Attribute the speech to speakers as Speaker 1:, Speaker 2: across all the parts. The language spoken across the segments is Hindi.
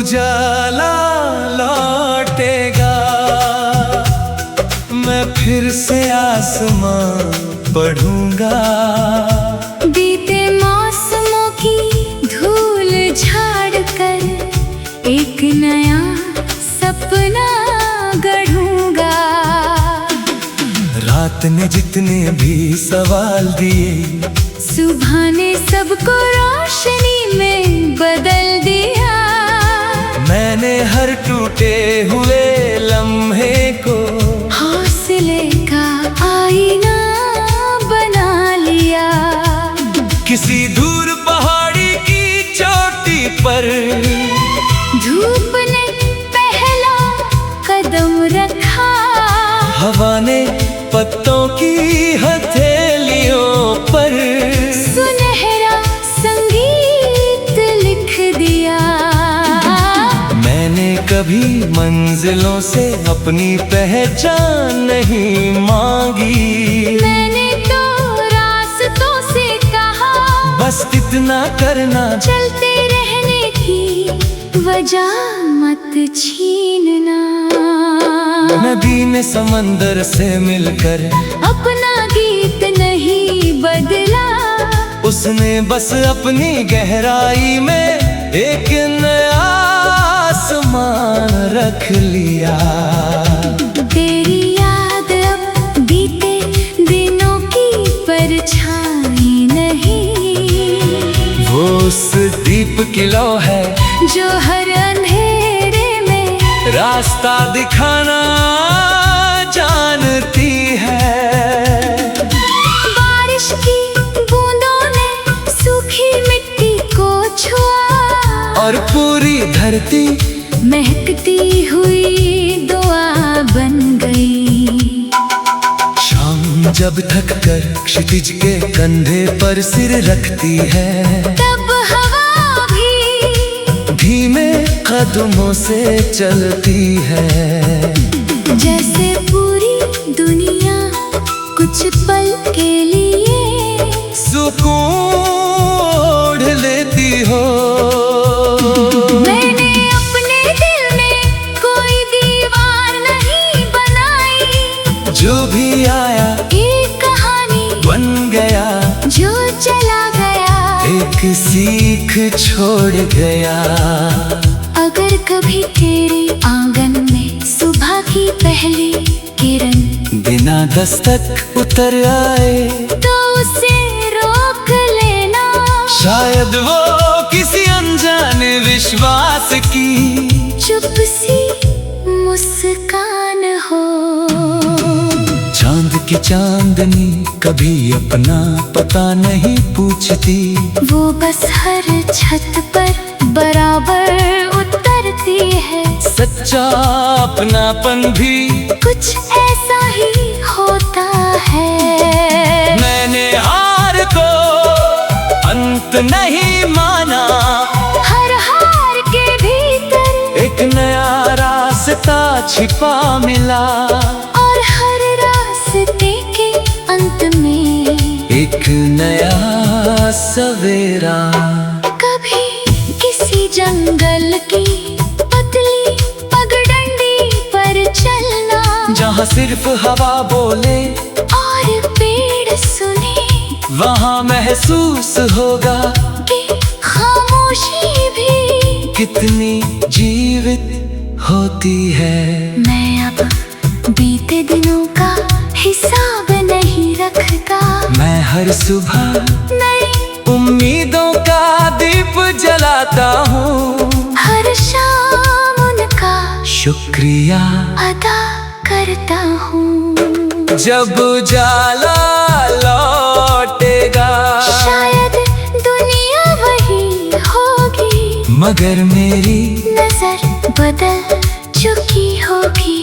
Speaker 1: उजाला लौटेगा, मैं फिर से आसमां पढ़ूंगा।
Speaker 2: बीते मौसमों की धूल झाड़ कर एक नया सपना गढ़ूंगा।
Speaker 1: रात ने जितने भी सवाल दिए,
Speaker 2: सुबह ने सबको रोशनी में बदल दिया।
Speaker 1: मैंने हर टूटे हुए लम्हे को
Speaker 2: हौसले का आईना बना लिया।
Speaker 1: किसी दूर पहाड़ी की चोटी पर
Speaker 2: धूप ने पहला कदम रखा।
Speaker 1: हवा ने पत्तों की हथेलियों पर
Speaker 2: सुनहरा संगीत लिख दिया।
Speaker 1: मैंने कभी मंजिलों से अपनी पहचान नहीं मांगी।
Speaker 2: मैंने तो रास्तों से कहा,
Speaker 1: बस इतना करना,
Speaker 2: चलते रहने की वजह मत छीनना।
Speaker 1: नदी ने समंदर से मिलकर
Speaker 2: अपना गीत नहीं बदला।
Speaker 1: उसने बस अपनी गहराई में एक नया आसमान रख लिया।
Speaker 2: तेरी याद अब बीते दिनों की परछाई नहीं।
Speaker 1: वो उस दीप की लौ है
Speaker 2: जो हर अंधेरे में
Speaker 1: रास्ता दिखाना जानती है।
Speaker 2: बारिश की बूंदों ने सूखी मिट्टी को छुआ, और
Speaker 1: पूरी धरती
Speaker 2: महकती हुई दुआ बन गई।
Speaker 1: शाम जब थक कर क्षितिज के कंधे पर सिर रखती है,
Speaker 2: तब हवा भी
Speaker 1: धीमे कदमों से चलती है।
Speaker 2: जैसे पूरी दुनिया कुछ पल के लिए
Speaker 1: सुकून ओढ़ लेती हो।
Speaker 2: मैंने अपने दिल में कोई दीवार नहीं बनाई।
Speaker 1: जो भी आया
Speaker 2: एक कहानी
Speaker 1: बन गया,
Speaker 2: जो चला गया
Speaker 1: एक सीख छोड़ गया।
Speaker 2: अगर कभी तेरे आंगन में सुबह की पहली किरण
Speaker 1: बिना दस्तक उतर आए,
Speaker 2: तो उसे रोक लेना।
Speaker 1: शायद वो किसी अनजाने विश्वास की
Speaker 2: चुप सी मुस्कान हो।
Speaker 1: चांद की चांदनी कभी अपना पता नहीं पूछती।
Speaker 2: वो बस हर छत पर बराबर उतरती है।
Speaker 1: सच्चा अपनापन भी
Speaker 2: कुछ ऐसा ही होता है।
Speaker 1: मैंने हार को अंत नहीं माना।
Speaker 2: हर हार के भीतर
Speaker 1: एक नया रास्ता छिपा मिला,
Speaker 2: और हर रास्ते के अंत में
Speaker 1: एक नया सवेरा।
Speaker 2: कभी किसी जंगल की पतली पगडंडी पर चलना,
Speaker 1: जहाँ सिर्फ हवा बोले
Speaker 2: और पेड़ सुने।
Speaker 1: वहाँ महसूस होगा
Speaker 2: कि खामोशी भी
Speaker 1: कितनी जीवित होती है।
Speaker 2: मैं अब बीते दिनों का हिसाब नहीं रखता।
Speaker 1: मैं हर सुबह
Speaker 2: नई
Speaker 1: उम्मीदों का दीप जलाता हूँ।
Speaker 2: हर शाम उनका
Speaker 1: शुक्रिया
Speaker 2: अदा करता हूँ।
Speaker 1: जब उजाला लौटेगा,
Speaker 2: शायद दुनिया वही होगी,
Speaker 1: मगर मेरी
Speaker 2: नजर बदल चुकी होगी।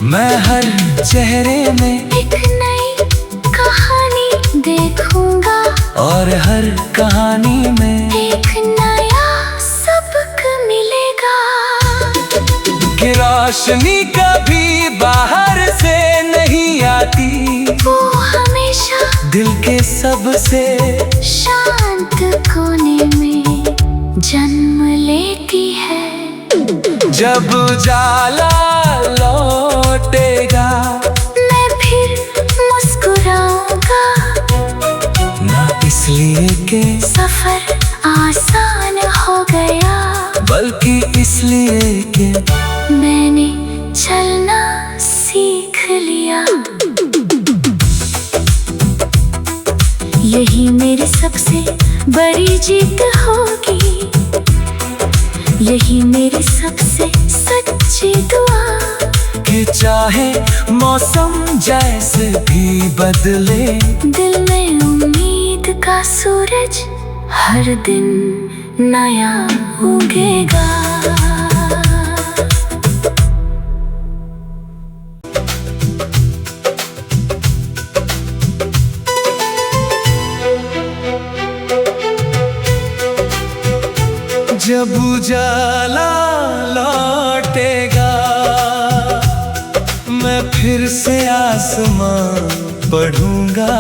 Speaker 1: मैं हर चेहरे में
Speaker 2: एक नई कहानी देखूंगा,
Speaker 1: और हर कहानी में
Speaker 2: एक नया सबक मिलेगा।
Speaker 1: कि रोशनी कभी बाहर से नहीं आती,
Speaker 2: वो हमेशा
Speaker 1: दिल के सबसे
Speaker 2: शांत कोने में जन्म लेती है।
Speaker 1: जब उजाला लौटेगा
Speaker 2: मैं फिर मुस्कुराऊंगा,
Speaker 1: ना इसलिए कि
Speaker 2: सफर आसान हो गया,
Speaker 1: बल्कि इसलिए कि
Speaker 2: मैंने चलना सीख लिया। यही मेरी सबसे बड़ी जीत होगी, यही मेरी सबसे सच्ची दुआ।
Speaker 1: कि चाहे मौसम जैसे भी बदले,
Speaker 2: दिल में उम्मीद का सूरज हर दिन नया उगेगा।
Speaker 1: जब उजाला लौटेगा मैं फिर से आसमां पढ़ूंगा,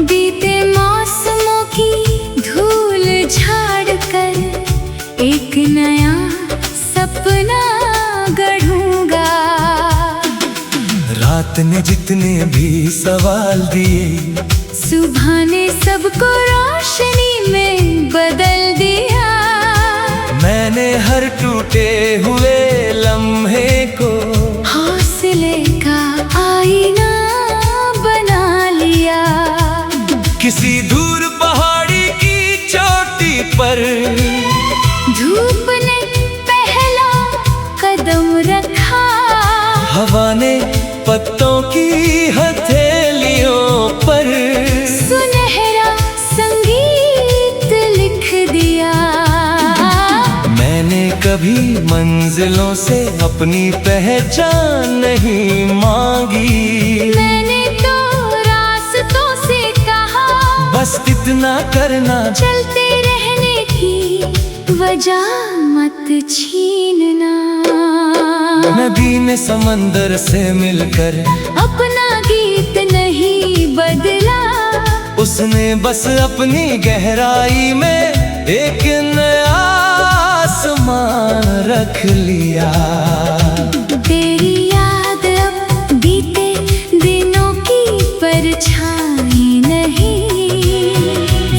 Speaker 2: बीते मौसमों की धूल झाड़ कर एक नया सपना गढ़ूंगा।
Speaker 1: रात ने जितने भी सवाल दिए,
Speaker 2: सुबह ने सबको रोशनी में बदल दिया।
Speaker 1: मैंने हर टूटे हुए लम्हे को
Speaker 2: हौसले का आईना बना लिया।
Speaker 1: किसी दूर पहाड़ी की चोटी पर
Speaker 2: धूप ने पहला कदम रखा,
Speaker 1: हवा ने पत्तों की हथेलियों पर
Speaker 2: सुनहरा संगीत लिख दिया।
Speaker 1: मैंने कभी मंजिलों से अपनी पहचान नहीं मांगी,
Speaker 2: मैंने तो रास्तों से कहा,
Speaker 1: बस इतना करना,
Speaker 2: चलते रहने की वजह मत छीनना।
Speaker 1: नदी ने समंदर से मिलकर
Speaker 2: अपना गीत नहीं बदला,
Speaker 1: उसने बस अपनी गहराई में एक नया आसमान रख लिया।
Speaker 2: तेरी याद अब बीते दिनों की परछाई नहीं,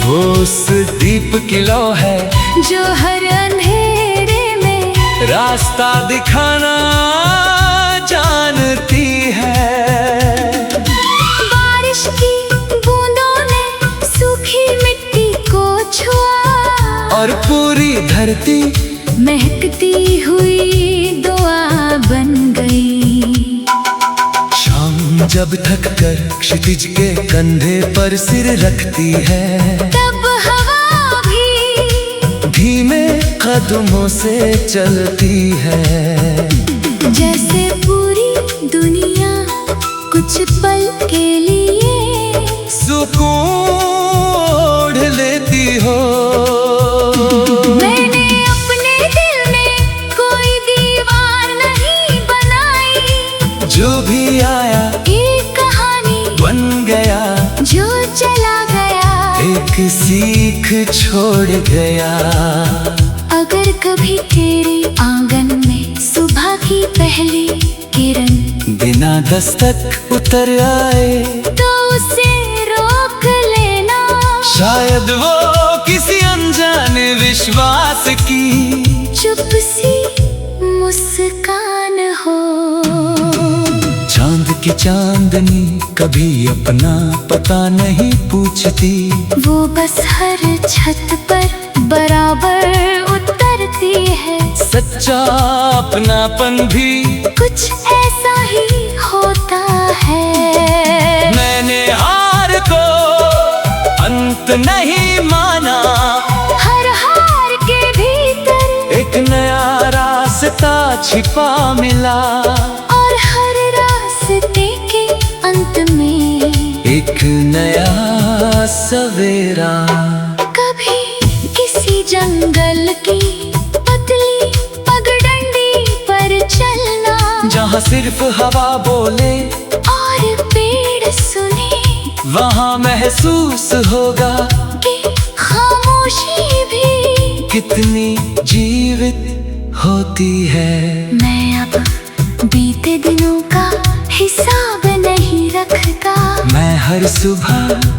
Speaker 1: वो उस दीप की लौ है
Speaker 2: जो हर अंधेरे में
Speaker 1: रास्ता दिखाना जानती है।
Speaker 2: बारिश की बूंदों ने सूखी मिट्टी को छुआ,
Speaker 1: और पूरी धरती
Speaker 2: महकती हुई दुआ बन गई।
Speaker 1: शाम जब थक कर क्षितिज के कंधे पर सिर रखती है,
Speaker 2: तब हवा भी
Speaker 1: धीमे कदमों से चलती है।
Speaker 2: जैसे पूरी दुनिया कुछ पल के लिए
Speaker 1: सुकून ओढ़ लेती हो।
Speaker 2: मैंने अपने दिल में कोई दीवार नहीं बनाई,
Speaker 1: जो भी आया
Speaker 2: एक कहानी
Speaker 1: बन गया,
Speaker 2: जो चला गया
Speaker 1: एक सीख छोड़ गया।
Speaker 2: अगर कभी तेरे आंगन में सुबह की पहली किरण
Speaker 1: बिना दस्तक उतर आए,
Speaker 2: तो उसे रोक लेना।
Speaker 1: शायद वो किसी अनजाने विश्वास की
Speaker 2: चुप सी मुस्कान हो।
Speaker 1: चांद की चांदनी कभी अपना पता नहीं पूछती,
Speaker 2: वो बस हर छत पर बराबर उतरती है।
Speaker 1: सच्चा अपनापन भी
Speaker 2: कुछ ऐसा ही होता है।
Speaker 1: मैंने हार को अंत नहीं माना,
Speaker 2: हर हार के भीतर
Speaker 1: एक नया रास्ता छिपा मिला,
Speaker 2: और हर रास्ते के अंत में
Speaker 1: एक नया सवेरा।
Speaker 2: कभी किसी जंगल की पतली पगडंडी पर चलना,
Speaker 1: जहाँ सिर्फ हवा बोले
Speaker 2: और पेड़ सुने,
Speaker 1: वहाँ महसूस होगा
Speaker 2: कि खामोशी भी
Speaker 1: कितनी जीवित होती है।
Speaker 2: मैं अब बीते दिनों का हिसाब नहीं रखता।
Speaker 1: मैं हर सुबह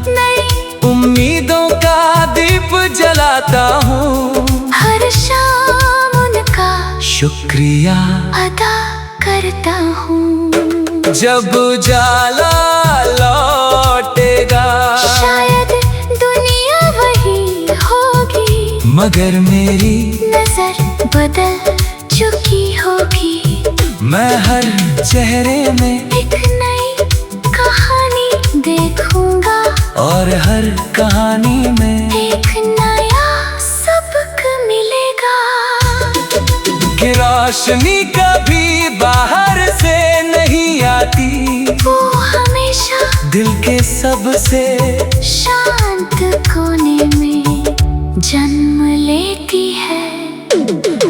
Speaker 2: नई
Speaker 1: उम्मीदों का दीप जलाता हूँ।
Speaker 2: हर शाम उनका
Speaker 1: शुक्रिया
Speaker 2: अदा करता हूँ।
Speaker 1: जब उजाला लौटेगा
Speaker 2: शायद दुनिया वही होगी,
Speaker 1: मगर मेरी
Speaker 2: नजर बदल चुकी होगी।
Speaker 1: मैं हर चेहरे में
Speaker 2: एक नई कहानी देखूंगा
Speaker 1: और हर कहानी में
Speaker 2: एक नया सबक मिलेगा।
Speaker 1: कि रोशनी कभी बाहर से नहीं आती,
Speaker 2: वो हमेशा
Speaker 1: दिल के सबसे
Speaker 2: शांत कोने में जन्म लेती है।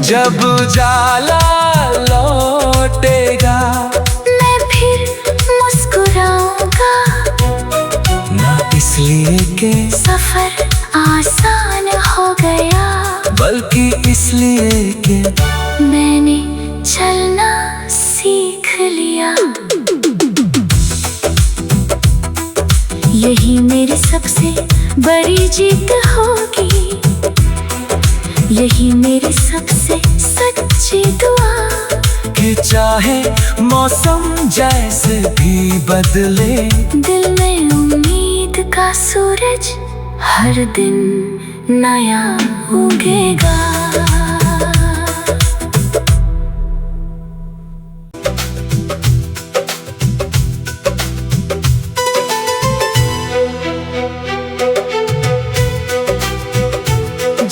Speaker 1: जब उजाला लौटेगा
Speaker 2: मैं फिर मुस्कुराऊंगा,
Speaker 1: ना इसलिए कि
Speaker 2: सफर आसान हो गया,
Speaker 1: बल्कि इसलिए कि
Speaker 2: मैंने चलना सीख लिया। यही मेरी सबसे बड़ी जीत होगी, यही मेरी सबसे सच्ची दुआ।
Speaker 1: कि चाहे मौसम जैसे भी बदले,
Speaker 2: दिल में उम्मीद का सूरज हर दिन नया उगेगा।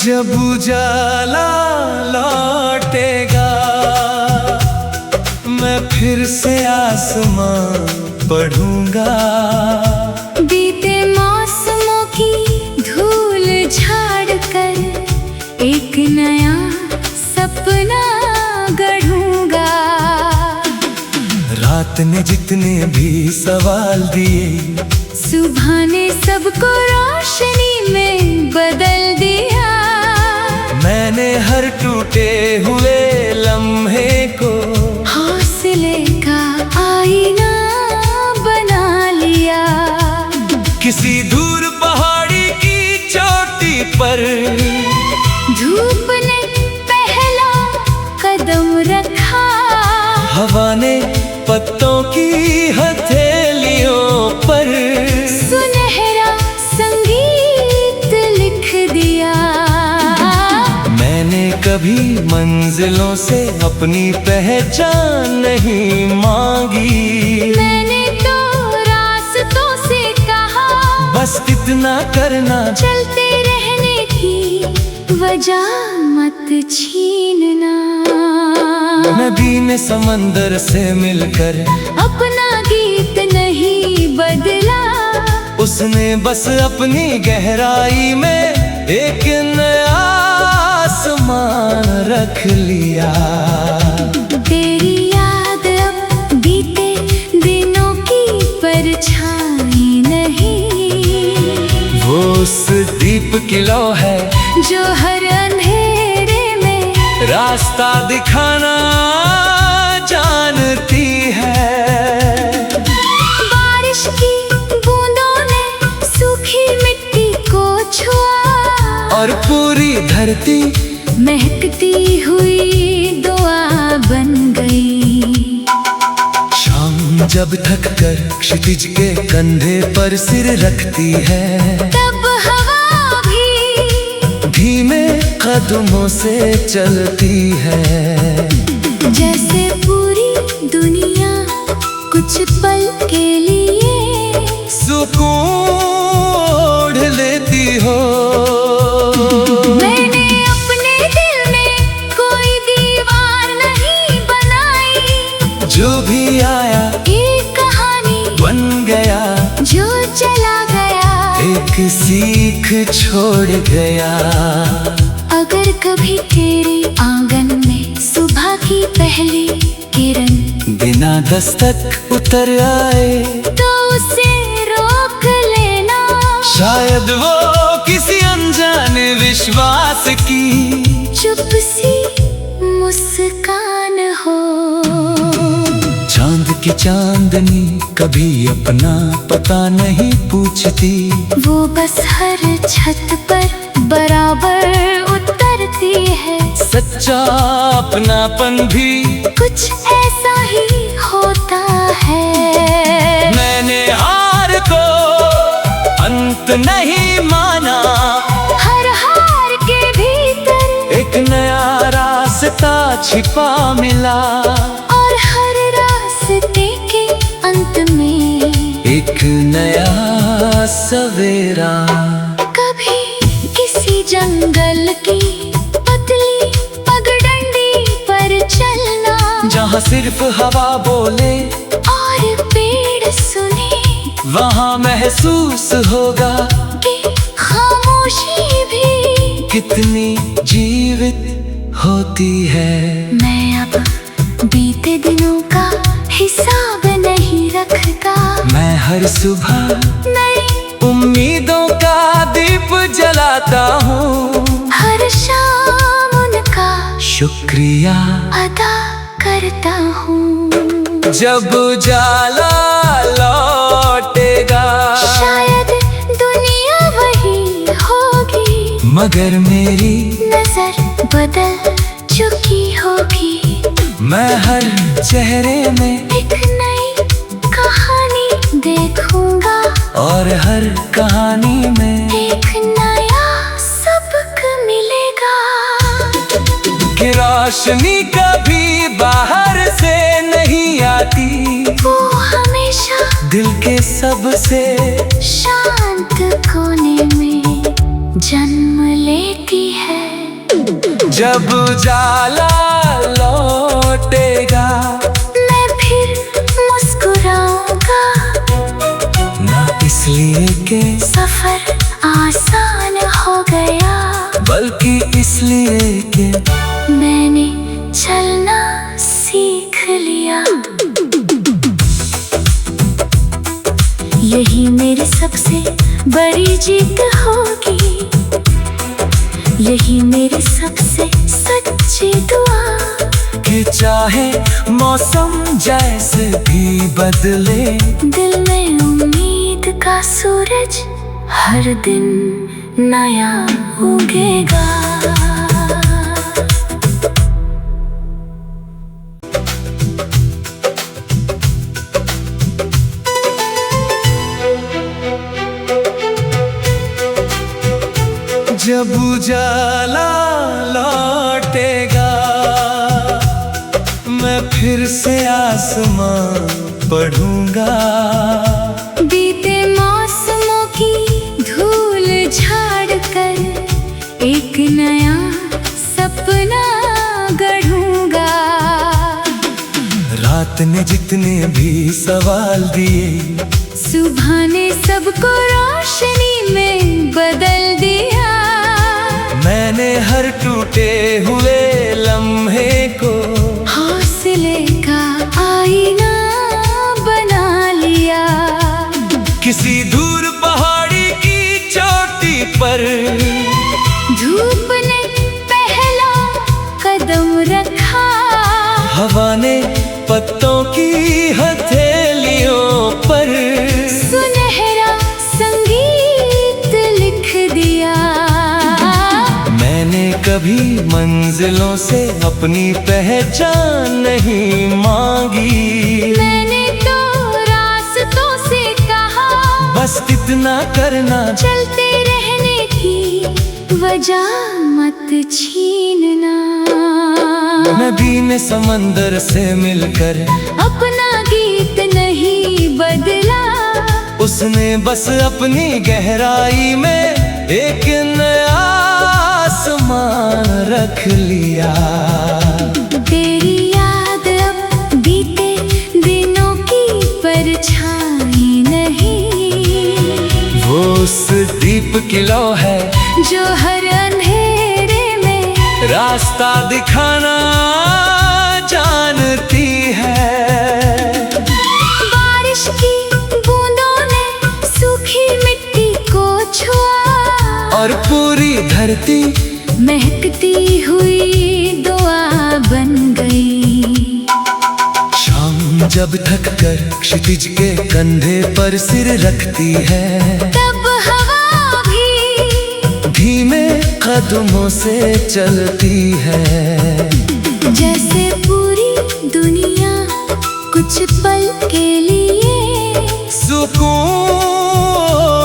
Speaker 1: जब उजाला लौटेगा मैं फिर से आसमान पढ़ूंगा।
Speaker 2: बीते मौसमों की धूल झाड़ कर एक नया सपना गढ़ूंगा।
Speaker 1: रात ने जितने भी सवाल दिए,
Speaker 2: सुबह ने सबको रोशनी में बदल दिया।
Speaker 1: मैंने हर टूटे हुए लम्हे को
Speaker 2: हौसले का आईना बना लिया।
Speaker 1: किसी दूर पहाड़ी की चोटी पर
Speaker 2: धूप ने पहला कदम रखा,
Speaker 1: हवा ने पत्तों की हथेलियों पर
Speaker 2: सुनहरा संगीत लिख दिया।
Speaker 1: मैंने कभी मंजिलों से अपनी पहचान नहीं मांगी।
Speaker 2: मैंने तो रास्तों से कहा,
Speaker 1: बस इतना करना,
Speaker 2: चलते रहने की वजह मत छीनना।
Speaker 1: नदी ने समंदर से मिलकर
Speaker 2: अपना गीत नहीं बदला,
Speaker 1: उसने बस अपनी गहराई में एक नया आसमान रख लिया।
Speaker 2: तेरी याद अब बीते दिनों की परछाई नहीं,
Speaker 1: वो उस दीप की लौ है
Speaker 2: जो हर अंधेरे में
Speaker 1: रास्ता दिखाना जानती है।
Speaker 2: बारिश की बूंदों ने सूखी मिट्टी को छुआ,
Speaker 1: और पूरी धरती
Speaker 2: महकती हुई दुआ बन गई।
Speaker 1: शाम जब थक कर क्षितिज के कंधे पर सिर रखती है,
Speaker 2: तब हवा भी
Speaker 1: धीमे कदमों से चलती है।
Speaker 2: जैसे पूरी दुनिया कुछ पल के लिए
Speaker 1: सुकून ओढ़ लेती हो।
Speaker 2: मैंने अपने दिल में कोई दीवार नहीं बनाई,
Speaker 1: जो भी आया
Speaker 2: एक कहानी
Speaker 1: बन गया,
Speaker 2: जो चला गया
Speaker 1: एक सीख छोड़ गया।
Speaker 2: अगर कभी तेरे आंगन में सुबह की पहली किरण
Speaker 1: बिना दस्तक उतर आए,
Speaker 2: तो उसे रोक लेना।
Speaker 1: शायद वो किसी अनजाने विश्वास की
Speaker 2: चुप सी मुस्कान हो।
Speaker 1: चांद की चांदनी कभी अपना पता नहीं पूछती,
Speaker 2: वो बस हर छत पर बराबर उतरती है।
Speaker 1: सच्चा अपनापन भी
Speaker 2: कुछ ऐसा ही होता है।
Speaker 1: मैंने हार को अंत नहीं माना,
Speaker 2: हर हार के भीतर
Speaker 1: एक नया रास्ता छिपा मिला,
Speaker 2: और हर रास्ते के अंत में
Speaker 1: एक नया सवेरा।
Speaker 2: कभी किसी जंगल की पतली पगडंडी पर चलना,
Speaker 1: जहाँ सिर्फ हवा बोले
Speaker 2: और पेड़ सुने,
Speaker 1: वहाँ महसूस होगा
Speaker 2: कि खामोशी भी
Speaker 1: कितनी जीवित होती है।
Speaker 2: मैं अब बीते दिनों का हिसाब नहीं रखता,
Speaker 1: मैं हर सुबह
Speaker 2: नई
Speaker 1: उम्मीदों का दीप जलाता हूँ,
Speaker 2: हर शाम उनका
Speaker 1: शुक्रिया
Speaker 2: अदा करता हूँ।
Speaker 1: जब उजाला लौटेगा
Speaker 2: शायद दुनिया वही होगी,
Speaker 1: मगर मेरी
Speaker 2: नजर बदल चुकी होगी।
Speaker 1: मैं हर चेहरे में
Speaker 2: एक नई कहानी देखूंगा,
Speaker 1: और हर कहानी में
Speaker 2: एक नया सबक मिलेगा।
Speaker 1: कि रोशनी कभी बाहर से नहीं आती,
Speaker 2: वो हमेशा
Speaker 1: दिल के सबसे
Speaker 2: शांत कोने में जन्म लेती है।
Speaker 1: जब उजाला लौटेगा
Speaker 2: मैं फिर मुस्कुराऊंगा,
Speaker 1: ना इसलिए कि
Speaker 2: सफर आसान हो गया,
Speaker 1: बल्कि इसलिए कि
Speaker 2: मैंने चलना सीख लिया। यही मेरी सबसे बड़ी जीत होगी, यही मेरी सबसे सच्ची दुआ।
Speaker 1: कि चाहे मौसम जैसे भी बदले,
Speaker 2: दिल में उम्मीद का सूरज हर दिन नया उगेगा।
Speaker 1: जब उजाला लौटेगा मैं फिर से आसमां पढ़ूंगा,
Speaker 2: बीते मौसमों की धूल झाड़ कर एक नया सपना गढ़ूंगा।
Speaker 1: रात ने जितने भी सवाल दिए,
Speaker 2: सुबह ने सबको रोशनी में बदल दिया।
Speaker 1: मैंने हर टूटे हुए लम्हे को
Speaker 2: हौसले का आईना बना लिया।
Speaker 1: किसी दूर पहाड़ी की चोटी पर
Speaker 2: धूप ने पहला कदम रखा,
Speaker 1: हवा ने पत्तों की हथेलियों पर
Speaker 2: सुनहरा संगीत लिख दिया।
Speaker 1: मैंने कभी मंजिलों से अपनी पहचान नहीं मांगी,
Speaker 2: मैंने तो रास्तों से कहा,
Speaker 1: बस इतना करना,
Speaker 2: चलते रहने की वजह मत छीनना।
Speaker 1: नदी ने समंदर से मिलकर
Speaker 2: अपना गीत नहीं बदला,
Speaker 1: उसने बस अपनी गहराई में एक नया आसमान रख लिया।
Speaker 2: तेरी याद अब बीते दिनों की परछाई नहीं,
Speaker 1: वो उस दीप की लौ है
Speaker 2: जो हर अंधेरे में
Speaker 1: रास्ता दिखाना जानती है।
Speaker 2: बारिश की बूंदों ने सूखी मिट्टी को छुआ,
Speaker 1: और पूरी धरती
Speaker 2: महकती हुई दुआ बन गई।
Speaker 1: शाम जब थक कर क्षितिज के कंधे पर सिर रखती है,
Speaker 2: तब हवा भी
Speaker 1: धीमे कदमों से चलती है।
Speaker 2: जैसे पूरी दुनिया कुछ पल के लिए
Speaker 1: सुकून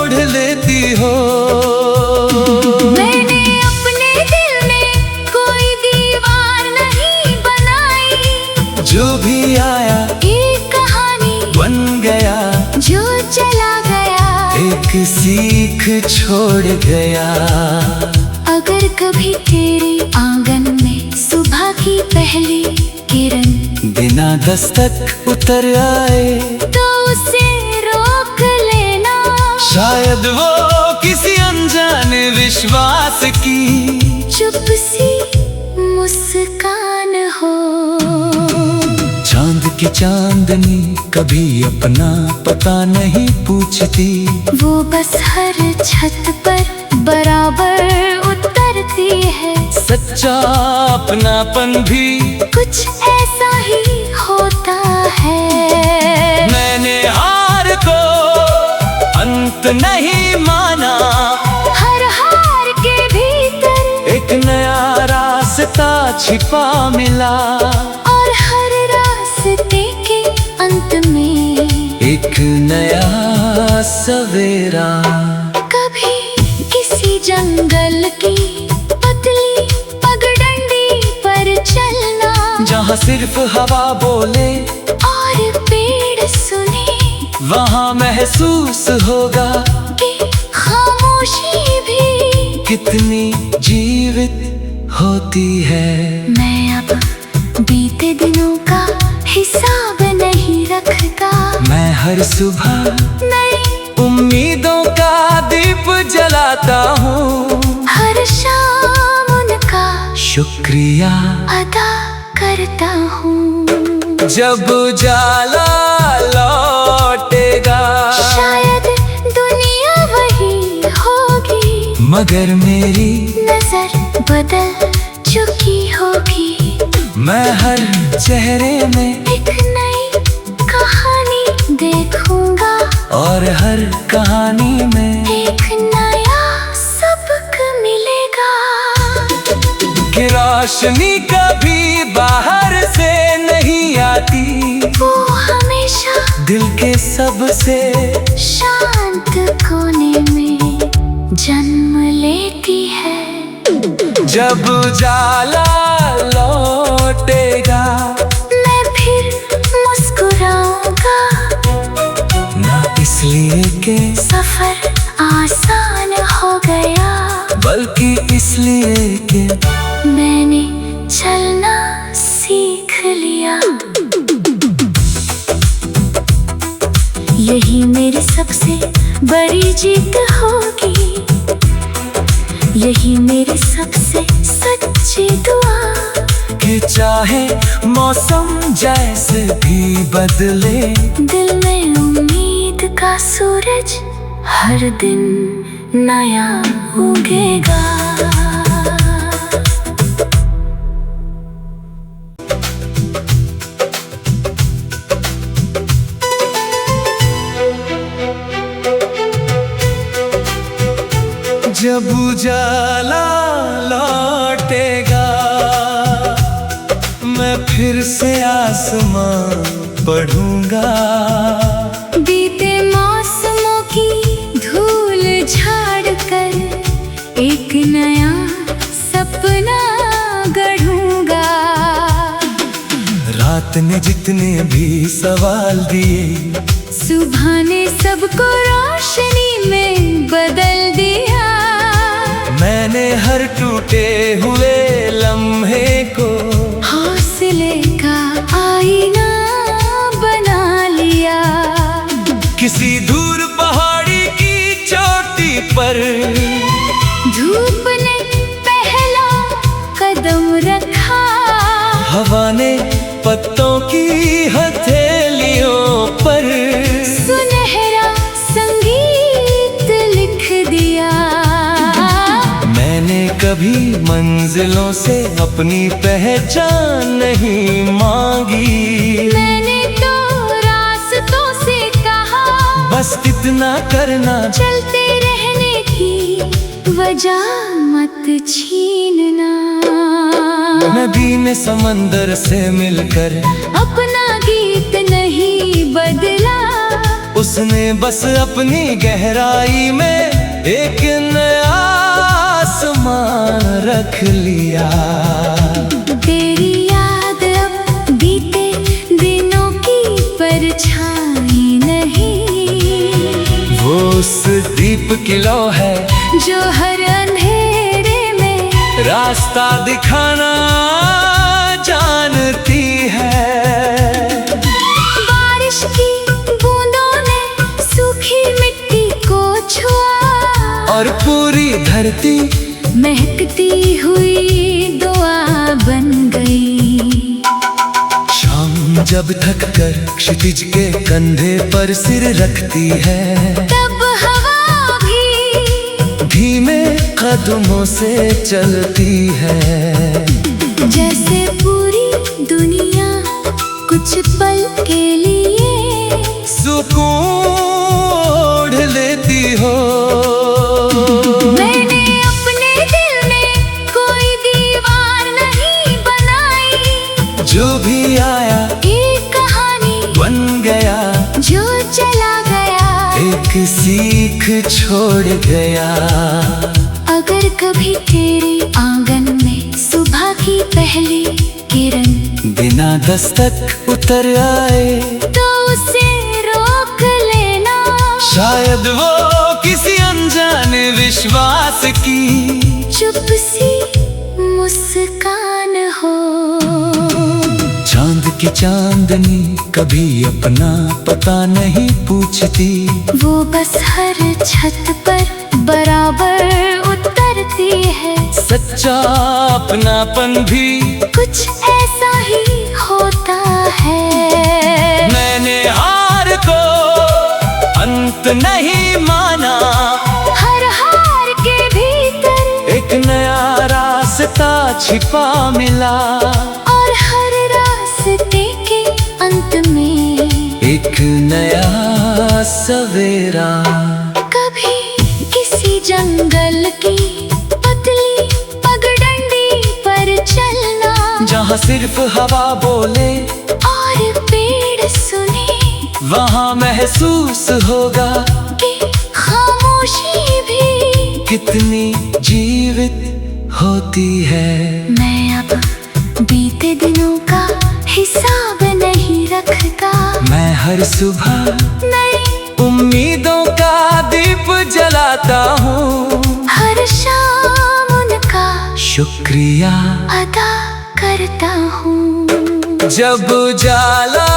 Speaker 1: ओढ़ लेती हो।
Speaker 2: मैंने अपने दिल में कोई दीवार नहीं बनाई,
Speaker 1: जो भी आया
Speaker 2: एक कहानी
Speaker 1: बन गया,
Speaker 2: जो चला गया
Speaker 1: एक सीख छोड़ गया।
Speaker 2: अगर कभी तेरे आंगन में सुबह की पहली किरण
Speaker 1: बिना दस्तक उतर आए,
Speaker 2: तो उसे रोक लेना।
Speaker 1: शायद वो किसी अनजाने विश्वास की
Speaker 2: चुप सी मुस्कान हो।
Speaker 1: चांद की चांदनी कभी अपना पता नहीं पूछती,
Speaker 2: वो बस हर छत पर बराबर उतरती है।
Speaker 1: सच्चा अपनापन भी
Speaker 2: कुछ ऐसा ही होता है।
Speaker 1: मैंने हार को अंत नहीं माना,
Speaker 2: हर हार के भीतर
Speaker 1: एक नया रास्ता छिपा मिला,
Speaker 2: और हर रास्ते के अंत में
Speaker 1: एक नया सवेरा।
Speaker 2: कभी किसी जंगल की पतली पगडंडी पर चलना,
Speaker 1: जहाँ सिर्फ हवा बोले
Speaker 2: और पेड़ सुने,
Speaker 1: वहाँ महसूस होगा
Speaker 2: कि खामोशी भी
Speaker 1: कितनी जीवित होती है।
Speaker 2: मैं अब बीते दिनों का हिसाब नहीं रखता,
Speaker 1: मैं हर सुबह
Speaker 2: नई
Speaker 1: उम्मीदों का दीप जलाता हूँ,
Speaker 2: हर शाम उनका
Speaker 1: शुक्रिया
Speaker 2: अदा करता हूँ।
Speaker 1: जब उजाला लौटेगा,
Speaker 2: शायद दुनिया वही होगी,
Speaker 1: मगर मेरी
Speaker 2: नजर बदल चुकी होगी।
Speaker 1: मैं हर चेहरे में
Speaker 2: एक नई कहानी देखूंगा,
Speaker 1: और हर कहानी में
Speaker 2: एक नया सबक मिलेगा।
Speaker 1: कि रोशनी कभी बाहर से नहीं आती,
Speaker 2: वो हमेशा
Speaker 1: दिल के सबसे
Speaker 2: शांत कोने में जन्म लेती है।
Speaker 1: जब उजाला लौटेगा,
Speaker 2: मैं फिर मुस्कुराऊंगा,
Speaker 1: ना इसलिए कि
Speaker 2: सफर आसान हो गया,
Speaker 1: बल्कि इसलिए कि
Speaker 2: मैंने चलना सीख लिया। यही मेरी सबसे बड़ी जीत होगी, यही मेरी सबसे सच्ची दुआ।
Speaker 1: कि चाहे मौसम जैसे भी बदले,
Speaker 2: दिल में उम्मीद का सूरज हर दिन नया उगेगा।
Speaker 1: जब उजाला लौटेगा, मैं फिर से आसमां पढ़ूंगा।
Speaker 2: बीते मौसमों की धूल झाड़ कर एक नया सपना गढ़ूंगा।
Speaker 1: रात ने जितने भी सवाल दिए,
Speaker 2: सुबह ने सबको रोशनी में बदल दिया।
Speaker 1: मैंने हर टूटे हुए लम्हे को
Speaker 2: हौसले का आईना बना लिया।
Speaker 1: किसी दूर पहाड़ी की चोटी पर
Speaker 2: धूप ने पहला कदम रखा,
Speaker 1: हवा ने पत्तों की हथेलियों पर
Speaker 2: सुनहरा संगीत लिख दिया।
Speaker 1: मैंने कभी मंजिल मंजिलों से अपनी पहचान नहीं मांगी।
Speaker 2: मैंने तो रास्तों से कहा,
Speaker 1: बस इतना करना,
Speaker 2: चलते रहने की वजह मत छीनना।
Speaker 1: नदी ने समंदर से मिलकर
Speaker 2: अपना गीत नहीं बदला,
Speaker 1: उसने बस अपनी गहराई में एक नया आसमान रख लिया।
Speaker 2: तेरी याद अब बीते दिनों की परछाई नहीं,
Speaker 1: वो उस दीप की लौ है
Speaker 2: जो हर अंधेरे में
Speaker 1: रास्ता दिखाना जानती है।
Speaker 2: बारिश की बूंदों ने सूखी मिट्टी को छुआ,
Speaker 1: और पूरी धरती
Speaker 2: महकती हुई दुआ बन गई।
Speaker 1: शाम जब थक कर क्षितिज के कंधे पर सिर रखती है,
Speaker 2: तब हवा भी
Speaker 1: धीमे कदमों से चलती है।
Speaker 2: जैसे पूरी दुनिया कुछ पल के लिए
Speaker 1: सुकून ओढ़ लेती हो।
Speaker 2: मैंने अपने दिल में कोई दीवार नहीं बनाई,
Speaker 1: जो भी आया
Speaker 2: एक कहानी
Speaker 1: बन गया,
Speaker 2: जो चला गया
Speaker 1: एक सीख छोड़ गया।
Speaker 2: अगर कभी तेरे आंगन में सुबह की पहली किरण
Speaker 1: बिना दस्तक उतर आए,
Speaker 2: तो उसे रोक लेना।
Speaker 1: शायद वो किसी अनजाने विश्वास की
Speaker 2: चुप सी मुस्कान हो।
Speaker 1: चांद की चांदनी कभी अपना पता नहीं पूछती,
Speaker 2: वो बस हर छत पर बराबर उतरती है।
Speaker 1: सच्चा अपनापन भी
Speaker 2: कुछ ऐसा ही होता है।
Speaker 1: मैंने हार को अंत नहीं माना,
Speaker 2: हर हार के भीतर
Speaker 1: एक नया रास्ता छिपा मिला,
Speaker 2: और हर रास्ते के अंत में
Speaker 1: एक नया सवेरा।
Speaker 2: कभी किसी जंगल की पतली पगडंडी पर चलना,
Speaker 1: जहाँ सिर्फ हवा बोले
Speaker 2: और पेड़ सुने,
Speaker 1: वहाँ महसूस होगा
Speaker 2: कि खामोशी भी
Speaker 1: कितनी जीवित होती है।
Speaker 2: मैं अब बीते दिनों का हिसाब नहीं रखता,
Speaker 1: मैं हर सुबह
Speaker 2: नई
Speaker 1: उम्मीदों का दीप जलाता हूँ,
Speaker 2: हर शाम उनका
Speaker 1: शुक्रिया
Speaker 2: अदा करता हूँ।
Speaker 1: जब उजाला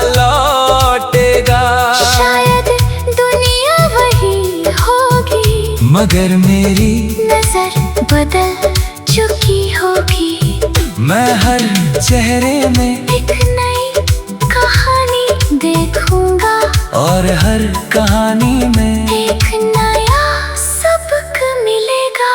Speaker 1: लौटेगा,
Speaker 2: शायद दुनिया वही होगी,
Speaker 1: मगर मेरी
Speaker 2: नजर बदल चुकी होगी।
Speaker 1: मैं हर चेहरे में
Speaker 2: एक नई कहानी देखूंगा,
Speaker 1: और हर कहानी में
Speaker 2: एक नया सबक मिलेगा।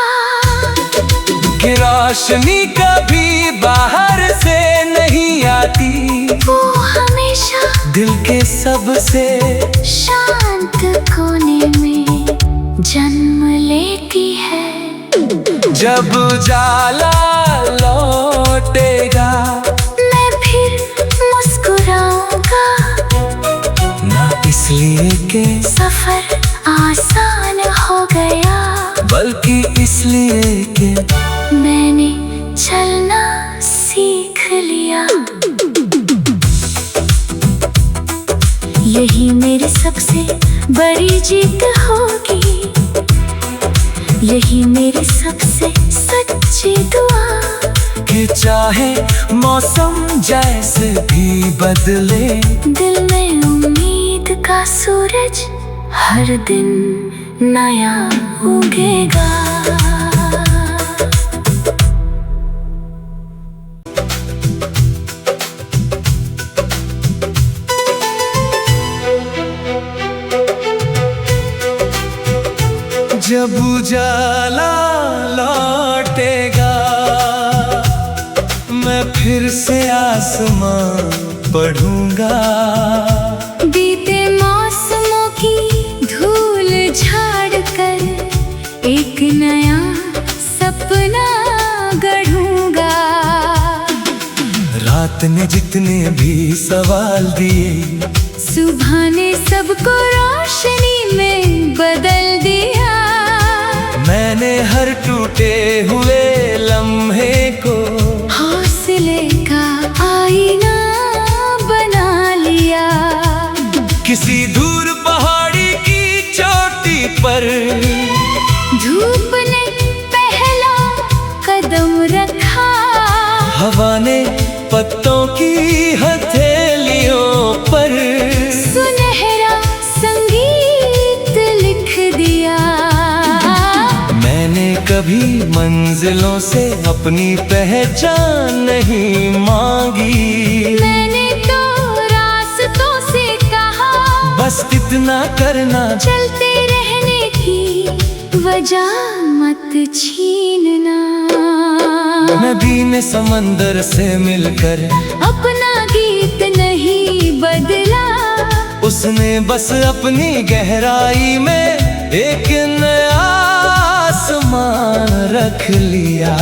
Speaker 1: कि रोशनी कभी बाहर से नहीं आती,
Speaker 2: वो हमेशा
Speaker 1: दिल के सबसे
Speaker 2: शांत कोने में जन्म लेती है।
Speaker 1: जब उजाला लौटेगा,
Speaker 2: मैं फिर मुस्कुराऊंगा,
Speaker 1: ना इसलिए कि
Speaker 2: सफर आसान हो गया,
Speaker 1: बल्कि इसलिए कि
Speaker 2: मैंने चलना सीख लिया। यही मेरी सबसे बड़ी जीत होगी, यही मेरी सबसे सच्ची दुआ।
Speaker 1: कि चाहे मौसम जैसे भी बदले,
Speaker 2: दिल में उम्मीद का सूरज हर दिन नया उगेगा।
Speaker 1: जब उजाला लौटेगा, फिर से आसमां पढ़ूंगा।
Speaker 2: बीते मौसमों की धूल झाड़ कर एक नया सपना गढ़ूंगा।
Speaker 1: रात ने जितने भी सवाल दिए,
Speaker 2: सुबह ने सबको रोशनी में बदल दिया।
Speaker 1: मैंने हर टूटे हुए लम्हे को
Speaker 2: हौसले का आईना बना लिया।
Speaker 1: किसी दूर पहाड़ी की चोटी पर
Speaker 2: धूप ने पहला कदम रखा।
Speaker 1: हवा ने पत्तों की हथेलियों पर
Speaker 2: सुनहरा संगीत लिख दिया।
Speaker 1: मैंने कभी मंजिलों से अपनी पहचान नहीं मांगी।
Speaker 2: मैंने तो रास्तों से कहा,
Speaker 1: बस इतना करना,
Speaker 2: चलते रहने की वजह मत छीनना।
Speaker 1: नदी ने समंदर से मिलकर
Speaker 2: अपना गीत नहीं बदला।
Speaker 1: उसने बस अपनी गहराई में एक नया आसमान रख लिया।